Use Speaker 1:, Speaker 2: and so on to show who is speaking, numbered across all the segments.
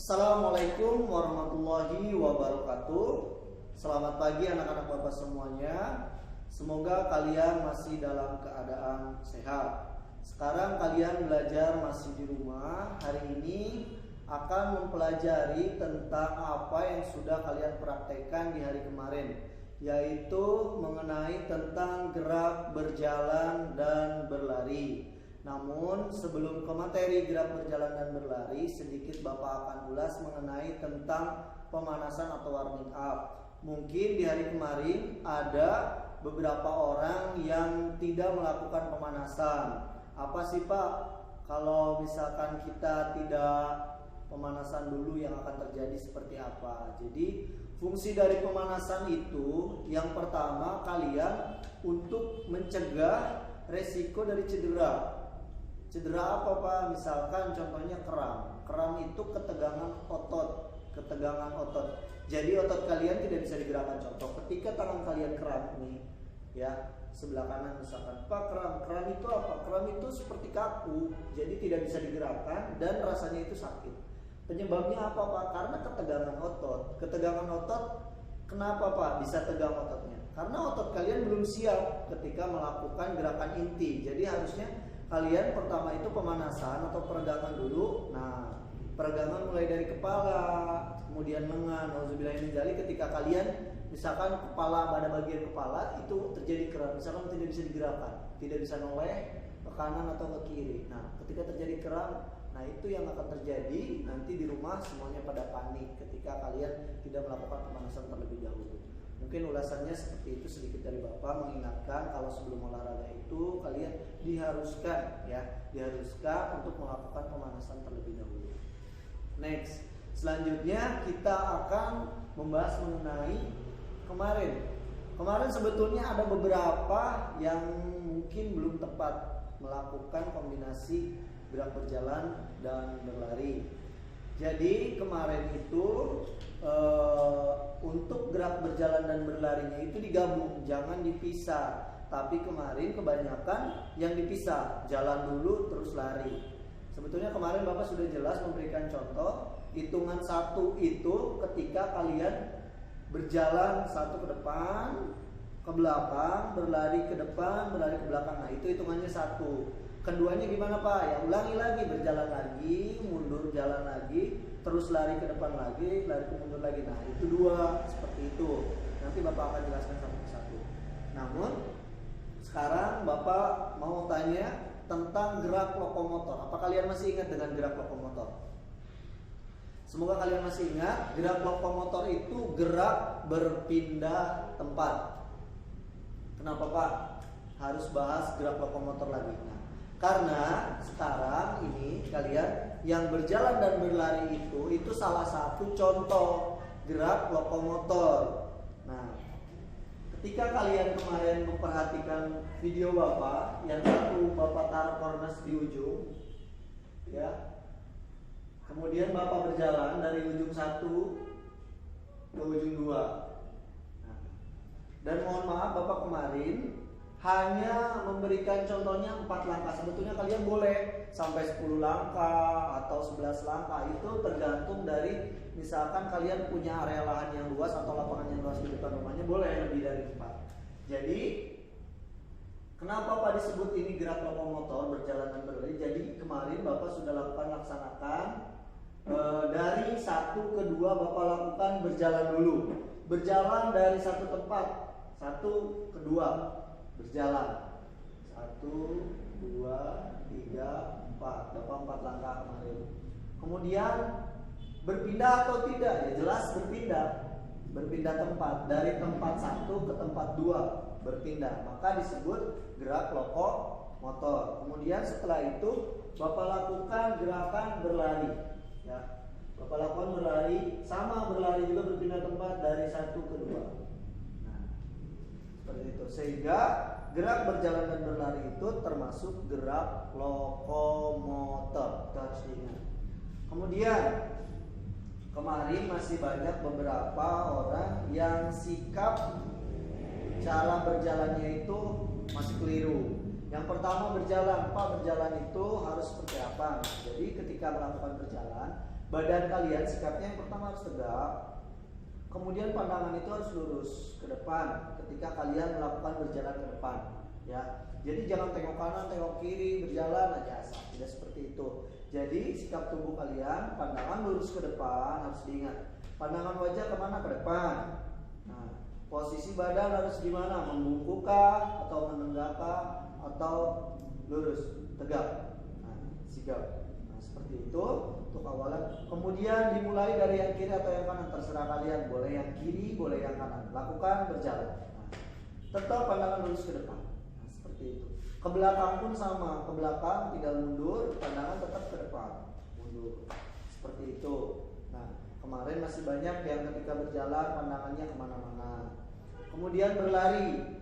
Speaker 1: Assalamualaikum warahmatullahi wabarakatuh. Selamat pagi anak-anak bapak semuanya. Semoga kalian masih dalam keadaan sehat. Sekarang kalian belajar masih di rumah. Hari ini akan mempelajari tentang apa yang sudah kalian praktekkan di hari kemarin, yaitu mengenai tentang gerak berjalan dan berlari. Namun sebelum ke materi gerak berjalan dan berlari, sedikit Bapak akan ulas mengenai tentang pemanasan atau warming up. Mungkin di hari kemarin ada beberapa orang yang tidak melakukan pemanasan. Apa sih Pak? Kalau misalkan kita tidak pemanasan dulu yang akan terjadi seperti apa? Jadi fungsi dari pemanasan itu yang pertama kalian untuk mencegah resiko dari cedera. Cedera apa Pak? Misalkan contohnya kram. Kram itu ketegangan otot. Jadi otot kalian tidak bisa digerakkan. Contoh, ketika tangan kalian kram nih, ya sebelah kanan misalkan, Pak kram itu apa? Kram itu seperti kaku, jadi tidak bisa digerakkan dan rasanya itu sakit. Penyebabnya apa Pak? Karena ketegangan otot. Ketegangan otot, kenapa Pak bisa tegang ototnya? Karena otot kalian belum siap ketika melakukan gerakan inti. Jadi harusnya kalian pertama itu pemanasan atau peregangan dulu. Nah, peregangan mulai dari kepala, kemudian lengan. Nauzubillahiminzalik, ketika kalian misalkan kepala, pada bagian kepala itu terjadi kram, misalkan tidak bisa digerakkan, tidak bisa noleh ke kanan atau ke kiri. Nah, ketika terjadi kram, nah itu yang akan terjadi nanti di rumah semuanya pada panik ketika kalian tidak melakukan pemanasan terlebih dahulu. Mungkin ulasannya seperti itu sedikit dari Bapak, mengingatkan kalau sebelum olahraga itu kalian diharuskan untuk melakukan pemanasan terlebih dahulu. Next, selanjutnya kita akan membahas mengenai kemarin sebetulnya ada beberapa yang mungkin belum tepat melakukan kombinasi gerak berjalan dan berlari. Jadi kemarin itu untuk gerak berjalan dan berlarinya itu digabung, jangan dipisah. Tapi kemarin kebanyakan yang dipisah, jalan dulu terus lari. Sebetulnya kemarin Bapak sudah jelas memberikan contoh. Hitungan 1 itu ketika kalian berjalan 1 ke depan, ke belakang, berlari ke depan, berlari ke belakang. Nah itu hitungannya 1. Keduanya gimana Pak? Ya ulangi lagi, berjalan lagi, mundur, jalan lagi, terus lari ke depan lagi, lari ke mundur lagi. Nah itu 2, seperti itu. Nanti Bapak akan jelaskan satu persatu. Namun sekarang Bapak mau tanya tentang gerak lokomotor. Apa kalian masih ingat dengan gerak lokomotor? Semoga kalian masih ingat. Gerak lokomotor itu gerak berpindah tempat. Kenapa Pak harus bahas gerak lokomotor lagi? Nah, karena sekarang ini kalian yang berjalan dan berlari itu salah satu contoh gerak lokomotor. Nah, ketika kalian kemarin memperhatikan video Bapak, yang satu Bapak taruh kornes di ujung, ya. Kemudian Bapak berjalan dari ujung 1 ke ujung 2. Nah, dan mohon maaf Bapak kemarin hanya memberikan contohnya 4 langkah. Sebetulnya kalian boleh sampai 10 langkah atau 11 langkah. Itu tergantung dari misalkan kalian punya area lahan yang luas atau lapangan yang luas di depan rumahnya, boleh lebih dari 4. Jadi kenapa Pak disebut ini gerak lokomotor berjalan dan berlari? Jadi kemarin Bapak sudah laksanakan dari 1 ke 2 Bapak lakukan berjalan dulu. Berjalan dari satu tempat, 1 ke 2 berjalan 1, 2, 3, 4. Bapak 4 langkah kemarin. Kemudian berpindah atau tidak? Ya jelas berpindah tempat. Dari tempat 1 ke tempat 2 berpindah, maka disebut gerak lokomotor. Kemudian setelah itu Bapak lakukan gerakan berlari, ya. Bapak lakukan berlari, sama berlari juga berpindah tempat dari 1 ke 2. Seperti itu. Sehingga gerak berjalan dan berlari itu termasuk gerak lokomotor. Itu harus diingat. Kemudian kemarin masih banyak beberapa orang yang sikap cara berjalannya itu masih keliru. Yang pertama berjalan, Pak berjalan itu harus seperti apa? Jadi ketika melakukan berjalan, badan kalian sikapnya yang pertama harus tegak. Kemudian pandangan itu harus lurus ke depan ketika kalian melakukan berjalan ke depan, ya. Jadi jangan tengok kanan, tengok kiri, berjalan aja asal. Tidak seperti itu. Jadi sikap tubuh kalian, pandangan lurus ke depan harus diingat. Pandangan wajah kemana? Ke depan. Nah, posisi badan harus gimana? Membungkukkah atau menenggakah atau lurus, tegak. Nah, sigap. Nah, seperti itu untuk awalan. Kemudian dimulai dari yang kiri atau yang kanan, terserah kalian. Boleh yang kiri, boleh yang kanan. Lakukan berjalan. Nah, tetap pandangan lurus ke depan. Nah, seperti itu. Ke belakang pun sama, ke belakang tidak mundur, pandangan tetap ke depan, mundur. Seperti itu. Nah, kemarin masih banyak yang ketika berjalan pandangannya kemana-mana. Kemudian berlari.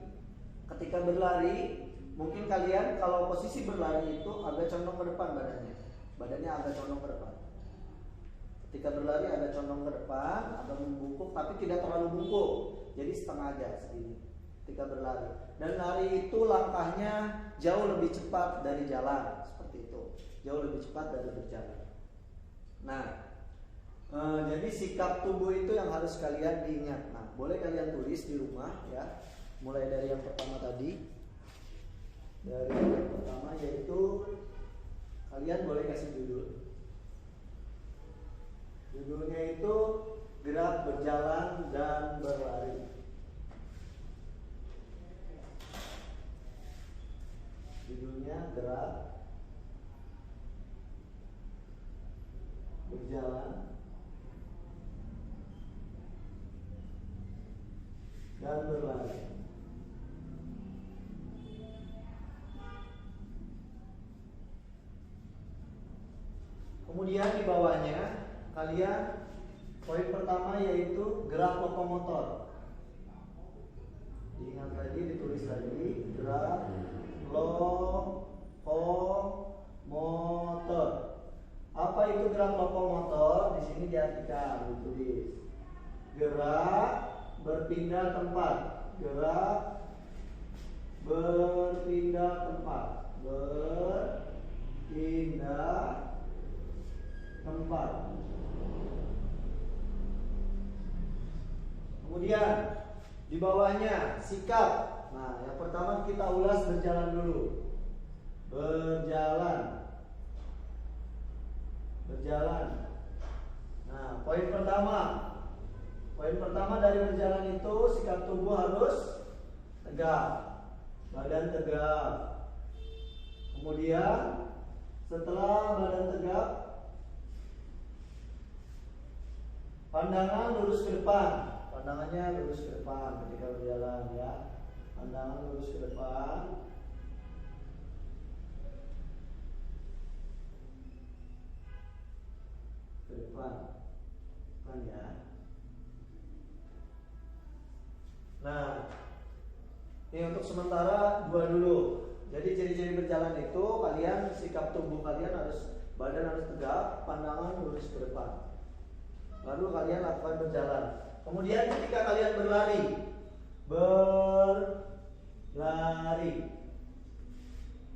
Speaker 1: Ketika berlari, mungkin kalian kalau posisi berlari itu agak condong ke depan badannya. Badannya agak condong ke depan. Ketika berlari agak condong ke depan, agak membungkuk tapi tidak terlalu bungkuk. Jadi setengah aja segini. Ketika berlari. Dan lari itu langkahnya jauh lebih cepat dari jalan. Seperti itu. Jauh lebih cepat dari berjalan. Nah, jadi sikap tubuh itu yang harus kalian ingat. Nah, boleh kalian tulis di rumah ya. Mulai dari yang pertama tadi. Dari yang pertama yaitu kalian boleh kasih judul. Judulnya itu gerak berjalan dan berlari. Judulnya gerak berjalan dan berlari. Kemudian di bawahnya kalian poin pertama yaitu gerak lokomotor. Diingat tadi, ditulis tadi gerak lokomotor. Apa itu gerak lokomotor? Di sini diartikan, ditulis gerak berpindah tempat. Gerak berpindah tempat. Berpindah tempat. Kemudian di bawahnya sikap. Nah, yang pertama kita ulas berjalan dulu. Berjalan. Nah, poin pertama dari berjalan itu sikap tubuh harus tegak. Badan tegak. Kemudian setelah badan tegak, pandangan lurus ke depan. Pandangannya lurus ke depan ketika berjalan ya. Pandangan lurus ke depan. Ke depan. Ya. Nah, ini untuk sementara dua dulu. Jadi ciri-ciri berjalan itu kalian sikap tubuh kalian harus, badan harus tegak, pandangan lurus ke depan. Lalu kalian lakukan berjalan. Kemudian ketika kalian berlari,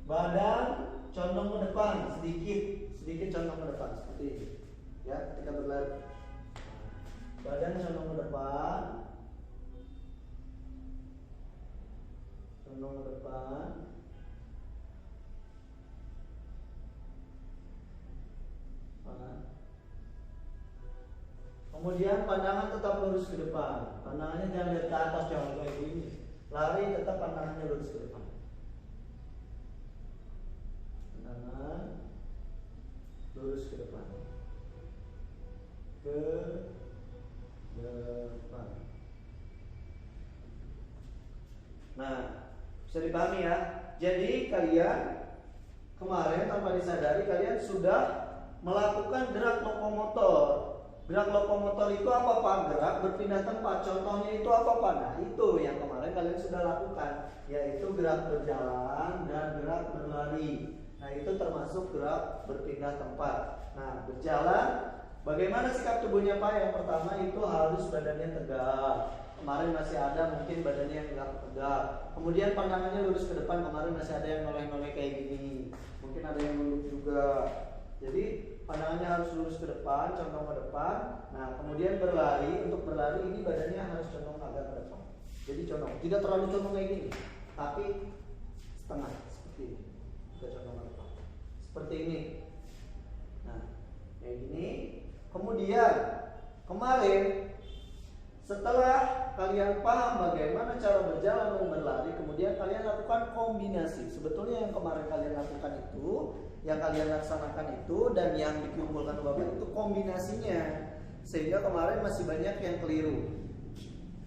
Speaker 1: badan condong ke depan sedikit condong ke depan seperti ini. Ya, ketika berlari, badan condong ke depan, Kemudian pandangan tetap lurus ke depan. Pandangannya jangan lihat ke atas, jangan kayak gini. Lari tetap pandangannya lurus ke depan. Pandangan lurus ke depan. Ke depan. Nah, bisa dipahami ya. Jadi kalian kemarin tanpa disadari kalian sudah melakukan gerak lokomotor. Gerak lokomotor itu apa Pak? Gerak berpindah tempat. Contohnya itu apa Pak? Nah, itu yang kemarin kalian sudah lakukan, yaitu gerak berjalan dan gerak berlari. Nah, itu termasuk gerak berpindah tempat. Nah, berjalan, bagaimana sikap tubuhnya Pak? Yang pertama itu harus badannya tegak. Kemarin masih ada mungkin badannya yang nggak tegak. Kemudian pandangannya lurus ke depan. Kemarin masih ada yang noleh-noleh kayak gini. Mungkin ada yang nunduk juga. Jadi pandangannya harus lurus ke depan, condong ke depan. Nah, kemudian berlari. Untuk berlari ini badannya harus condong agak ke depan. Jadi condong, tidak terlalu condong kayak gini, tapi setengah seperti ini. Kita condong ke depan. Seperti ini. Nah, kayak gini. Kemudian kemarin setelah kalian paham bagaimana cara berjalan dan berlari, kemudian kalian lakukan kombinasi. Sebetulnya yang kemarin kalian lakukan itu, yang kalian laksanakan itu, dan yang dikumpulkan Bapak itu kombinasinya. Sehingga kemarin masih banyak yang keliru.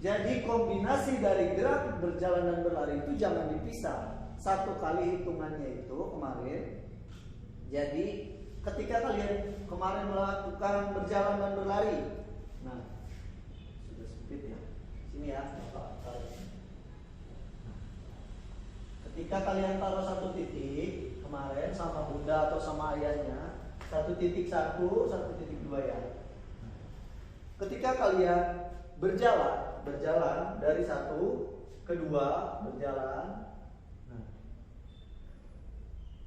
Speaker 1: Jadi kombinasi dari gerak berjalan dan berlari itu jangan dipisah. Satu kali hitungannya itu kemarin. Jadi ketika kalian kemarin melakukan berjalan dan berlari, nah sudah sempit ya, sini ya. Ketika kalian taruh satu titik kemarin sama bunda atau sama ayahnya, 1.1, 1.2 ya. Ketika kalian berjalan dari 1 ke 2 berjalan, nah,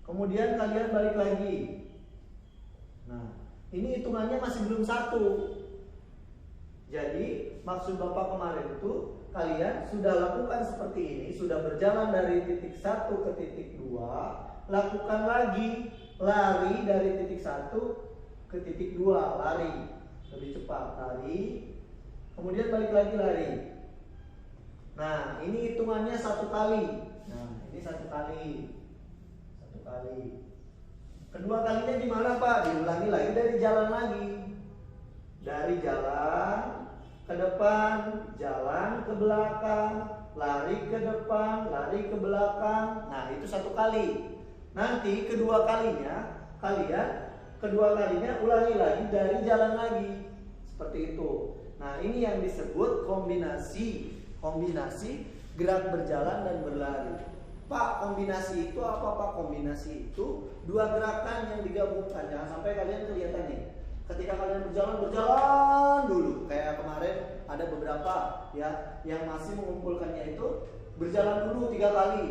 Speaker 1: kemudian kalian balik lagi. Nah, ini hitungannya masih belum 1. Jadi maksud Bapak kemarin itu kalian sudah lakukan seperti ini, sudah berjalan dari titik 1 ke titik 2, lakukan lagi lari dari titik 1 ke titik 2, lari lebih cepat, lari, kemudian balik lagi lari. Nah, ini hitungannya 1 kali. Nah, ini 1 kali. 1 kali. Kedua kalinya gimana Pak? Diulangi lagi dari jalan lagi. Dari jalan ke depan, jalan ke belakang, lari ke depan, lari ke belakang. Nah, itu 1 kali. Nanti kedua kalinya ulangi lagi dari jalan lagi. Seperti itu. Nah, ini yang disebut kombinasi gerak berjalan dan berlari. Pak, kombinasi itu apa Pak? Kombinasi itu 2 gerakan yang digabungkan. Jangan sampai kalian kelihatan nih. Ketika kalian berjalan dulu. Kayak kemarin ada beberapa ya yang masih mengumpulkannya itu berjalan dulu 3 kali.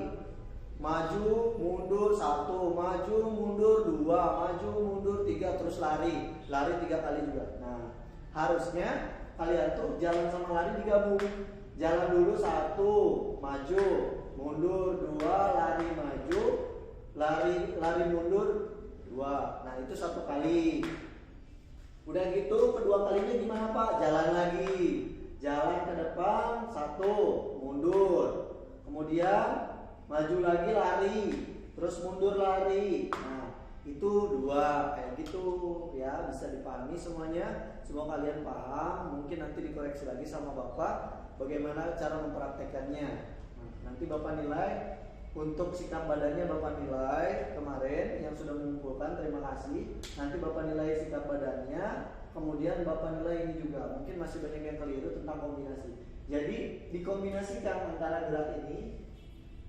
Speaker 1: Maju, mundur 1, maju, mundur 2, maju, mundur 3, terus lari 3 kali juga. Nah, harusnya kalian tuh jalan sama lari digabung. Jalan dulu 1, maju, mundur 2, lari maju, lari mundur 2. Nah, itu 1 kali. Udah gitu kedua kalinya gimana Pak? Jalan lagi. Jalan ke depan 1, mundur. Kemudian maju lagi lari, terus mundur lari. Nah, itu 2 kayak gitu ya, bisa dipahami semuanya. Semoga kalian paham. Mungkin nanti dikoreksi lagi sama Bapak bagaimana cara mempraktekannya. Nah, nanti Bapak nilai untuk sikap badannya, Bapak nilai kemarin yang sudah mengumpulkan, terima kasih. Nanti Bapak nilai sikap badannya, kemudian Bapak nilai ini juga. Mungkin masih banyak yang keliru tentang kombinasi. Jadi dikombinasikan antara gerak ini,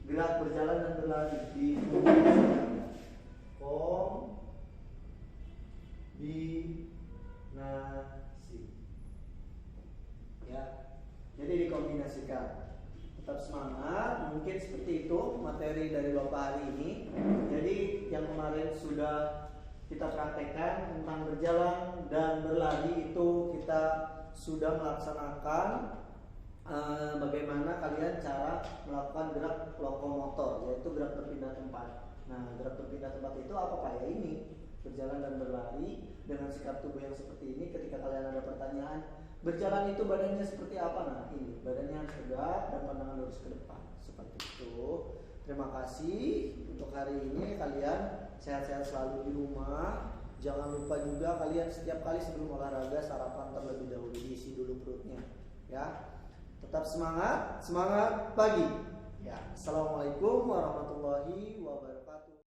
Speaker 1: gerak berjalan dan berlari di kombinasi ya. Jadi dikombinasikan. Tetap semangat. Mungkin seperti itu materi dari Bapak hari ini. Jadi yang kemarin sudah kita praktekkan tentang berjalan dan berlari itu kita sudah melaksanakan bagaimana kalian cara melakukan gerak lokomotor, yaitu gerak berpindah tempat. Nah, gerak berpindah tempat itu apa Pak? Ya ini, berjalan dan berlari dengan sikap tubuh yang seperti ini. Ketika kalian ada pertanyaan, berjalan itu badannya seperti apa? Nah, ini badannya harus tegak dan pandangan lurus ke depan. Seperti itu. Terima kasih untuk hari ini. Kalian sehat-sehat selalu di rumah. Jangan lupa juga kalian setiap kali sebelum olahraga sarapan terlebih dahulu, diisi dulu perutnya ya. Tetap semangat pagi. Ya, assalamualaikum warahmatullahi wabarakatuh.